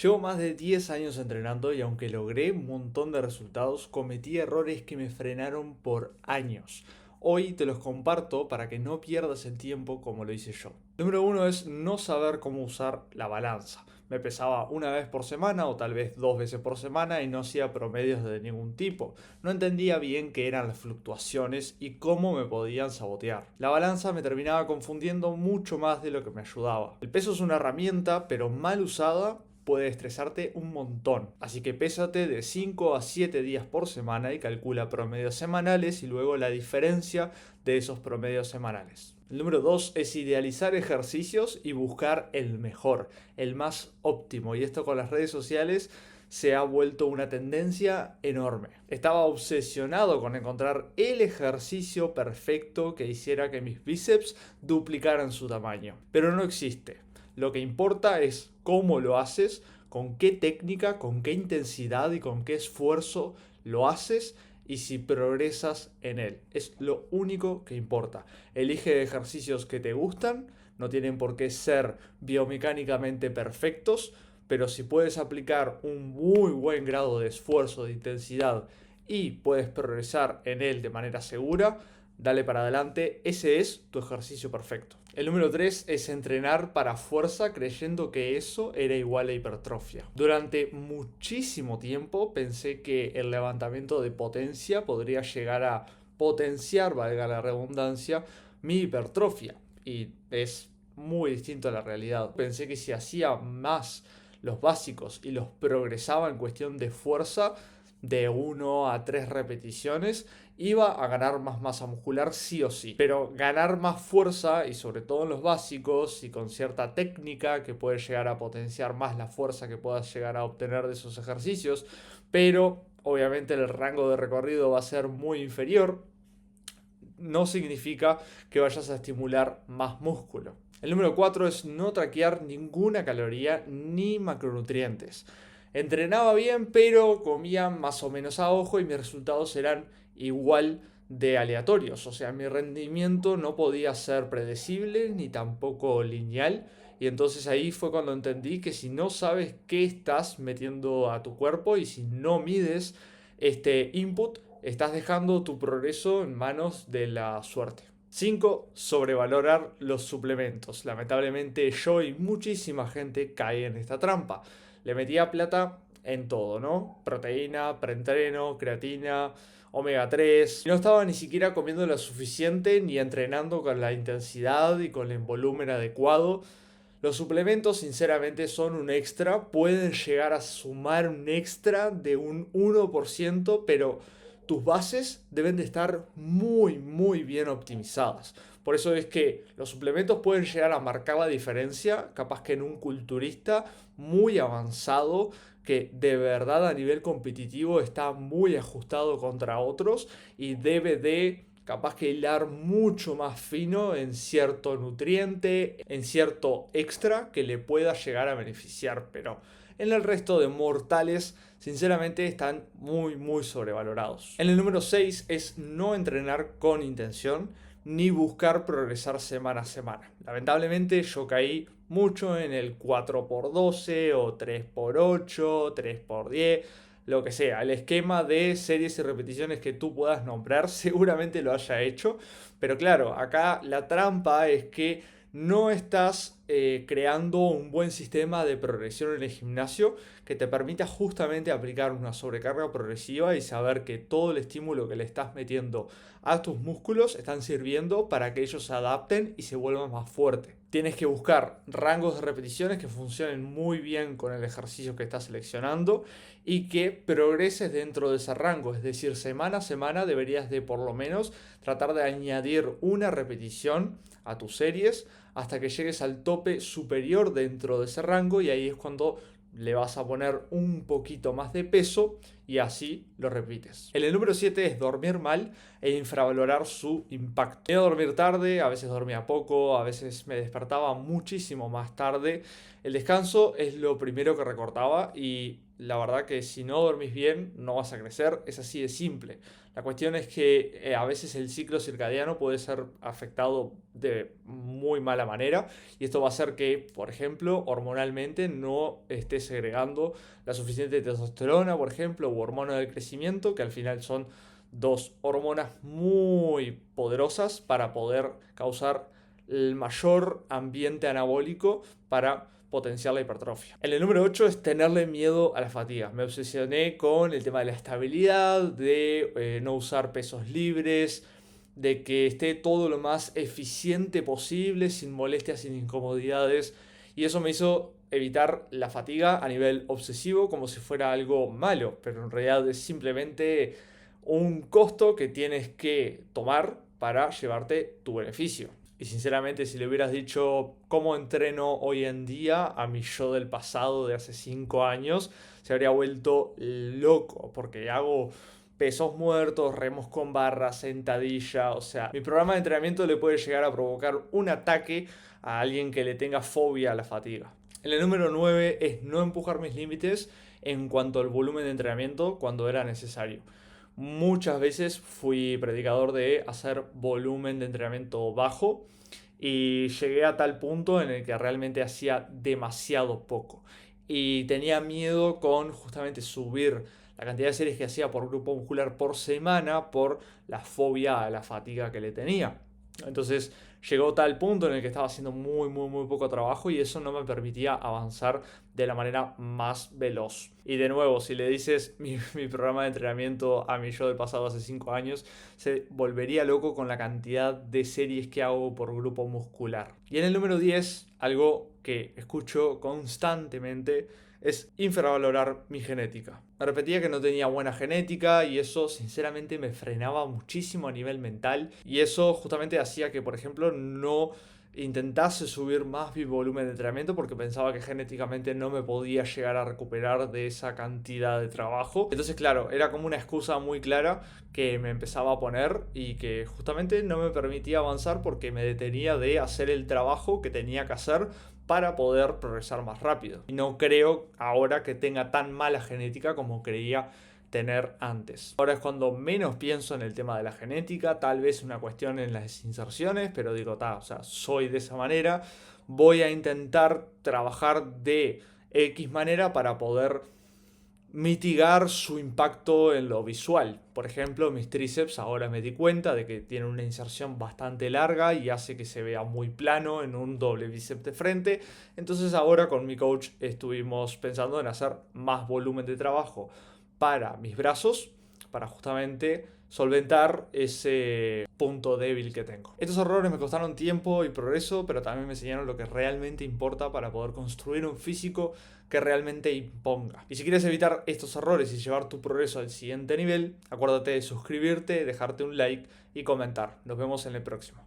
Llevo más de 10 años entrenando y aunque logré un montón de resultados, cometí errores que me frenaron por años. Hoy te los comparto para que no pierdas el tiempo como lo hice yo. Número uno es no saber cómo usar la balanza. Me pesaba una vez por semana o tal vez 2 veces por semana y no hacía promedios de ningún tipo. No entendía bien qué eran las fluctuaciones y cómo me podían sabotear. La balanza me terminaba confundiendo mucho más de lo que me ayudaba. El peso es una herramienta, pero mal usada puede estresarte un montón. Así que pésate de 5 a 7 días por semana y calcula promedios semanales y luego la diferencia de esos promedios semanales. El número 2 es idealizar ejercicios y buscar el mejor, el más óptimo. Y esto con las redes sociales se ha vuelto una tendencia enorme. Estaba obsesionado con encontrar el ejercicio perfecto que hiciera que mis bíceps duplicaran su tamaño. Pero no existe. Lo que importa es cómo lo haces, con qué técnica, con qué intensidad y con qué esfuerzo lo haces y si progresas en él. Es lo único que importa. Elige ejercicios que te gustan, no tienen por qué ser biomecánicamente perfectos, pero si puedes aplicar un muy buen grado de esfuerzo, de intensidad y puedes progresar en él de manera segura, dale para adelante, ese es tu ejercicio perfecto. El número 3 es entrenar para fuerza creyendo que eso era igual a hipertrofia. Durante muchísimo tiempo pensé que el levantamiento de potencia podría llegar a potenciar, valga la redundancia, mi hipertrofia. Y es muy distinto a la realidad. Pensé que si hacía más los básicos y los progresaba en cuestión de fuerza, de 1 a 3 repeticiones, iba a ganar más masa muscular sí o sí. Pero ganar más fuerza, y sobre todo en los básicos y con cierta técnica que puede llegar a potenciar más la fuerza que puedas llegar a obtener de esos ejercicios, pero obviamente el rango de recorrido va a ser muy inferior, no significa que vayas a estimular más músculo. El número 4 es no traquear ninguna caloría ni macronutrientes. Entrenaba bien, pero comía más o menos a ojo y mis resultados eran igual de aleatorios. O sea, mi rendimiento no podía ser predecible ni tampoco lineal. Y entonces ahí fue cuando entendí que si no sabes qué estás metiendo a tu cuerpo y si no mides este input, estás dejando tu progreso en manos de la suerte. 5. Sobrevalorar los suplementos. Lamentablemente yo y muchísima gente cae en esta trampa. Le metía plata en todo, ¿no? Proteína, preentreno, creatina, omega 3. No estaba ni siquiera comiendo lo suficiente ni entrenando con la intensidad y con el volumen adecuado. Los suplementos sinceramente son un extra, pueden llegar a sumar un extra de un 1%, pero tus bases deben de estar muy bien optimizadas. Por eso es que los suplementos pueden llegar a marcar la diferencia, capaz que en un culturista muy avanzado que de verdad a nivel competitivo está muy ajustado contra otros y debe de capaz que hilar mucho más fino en cierto nutriente, en cierto extra que le pueda llegar a beneficiar, pero en el resto de mortales sinceramente están muy sobrevalorados. En el número 6 es no entrenar con intención ni buscar progresar semana a semana. Lamentablemente yo caí mucho en el 4x12 o 3x8, 3x10, lo que sea, el esquema de series y repeticiones que tú puedas nombrar, seguramente lo haya hecho, pero claro, acá la trampa es que no estás creando un buen sistema de progresión en el gimnasio que te permita justamente aplicar una sobrecarga progresiva y saber que todo el estímulo que le estás metiendo a tus músculos están sirviendo para que ellos se adapten y se vuelvan más fuertes. Tienes que buscar rangos de repeticiones que funcionen muy bien con el ejercicio que estás seleccionando y que progreses dentro de ese rango. Es decir, semana a semana deberías de por lo menos tratar de añadir una repetición a tus series hasta que llegues al tope superior dentro de ese rango y ahí es cuando le vas a poner un poquito más de peso y así lo repites. El número 7 es dormir mal e infravalorar su impacto. Iba a dormir tarde, a veces dormía poco, a veces me despertaba muchísimo más tarde. El descanso es lo primero que recortaba y la verdad que si no dormís bien no vas a crecer, es así de simple. La cuestión es que a veces el ciclo circadiano puede ser afectado de muy mala manera y esto va a hacer que, por ejemplo, hormonalmente no estés segregando la suficiente testosterona, por ejemplo, u hormona del crecimiento, que al final son dos hormonas muy poderosas para poder causar el mayor ambiente anabólico para potenciar la hipertrofia. El número 8 es tenerle miedo a la fatiga. Me obsesioné con el tema de la estabilidad, de no usar pesos libres, de que esté todo lo más eficiente posible, sin molestias, sin incomodidades. Y eso me hizo evitar la fatiga a nivel obsesivo como si fuera algo malo, pero en realidad es simplemente un costo que tienes que tomar para llevarte tu beneficio. Y sinceramente, si le hubieras dicho cómo entreno hoy en día a mi yo del pasado de hace 5 años, se habría vuelto loco, porque hago pesos muertos, remos con barra, sentadilla, o sea, mi programa de entrenamiento le puede llegar a provocar un ataque a alguien que le tenga fobia a la fatiga. El número 9 es no empujar mis límites en cuanto al volumen de entrenamiento cuando era necesario. Muchas veces fui predicador de hacer volumen de entrenamiento bajo y llegué a tal punto en el que realmente hacía demasiado poco. Y tenía miedo con justamente subir la cantidad de series que hacía por grupo muscular por semana por la fobia a la fatiga que le tenía. Entonces llegó tal punto en el que estaba haciendo muy poco trabajo y eso no me permitía avanzar de la manera más veloz. Y de nuevo, si le dices mi programa de entrenamiento a mi yo del pasado hace 5 años, se volvería loco con la cantidad de series que hago por grupo muscular. Y en el número 10, algo que escucho constantemente es infravalorar mi genética. Me repetía que no tenía buena genética y eso sinceramente me frenaba muchísimo a nivel mental y eso justamente hacía que, por ejemplo, no intentase subir más mi volumen de entrenamiento porque pensaba que genéticamente no me podía llegar a recuperar de esa cantidad de trabajo. Entonces, claro, era como una excusa muy clara que me empezaba a poner y que justamente no me permitía avanzar porque me detenía de hacer el trabajo que tenía que hacer para poder progresar más rápido. Y no creo ahora que tenga tan mala genética como creía tener antes. Ahora es cuando menos pienso en el tema de la genética, tal vez una cuestión en las inserciones, pero digo, o sea, soy de esa manera, voy a intentar trabajar de X manera para poder mitigar su impacto en lo visual. Por ejemplo, mis tríceps ahora me di cuenta de que tienen una inserción bastante larga y hace que se vea muy plano en un doble bíceps de frente. Entonces ahora con mi coach estuvimos pensando en hacer más volumen de trabajo para mis brazos, para justamente solventar ese punto débil que tengo. Estos errores me costaron tiempo y progreso, pero también me enseñaron lo que realmente importa para poder construir un físico que realmente imponga. Y si quieres evitar estos errores y llevar tu progreso al siguiente nivel, acuérdate de suscribirte, dejarte un like y comentar. Nos vemos en el próximo.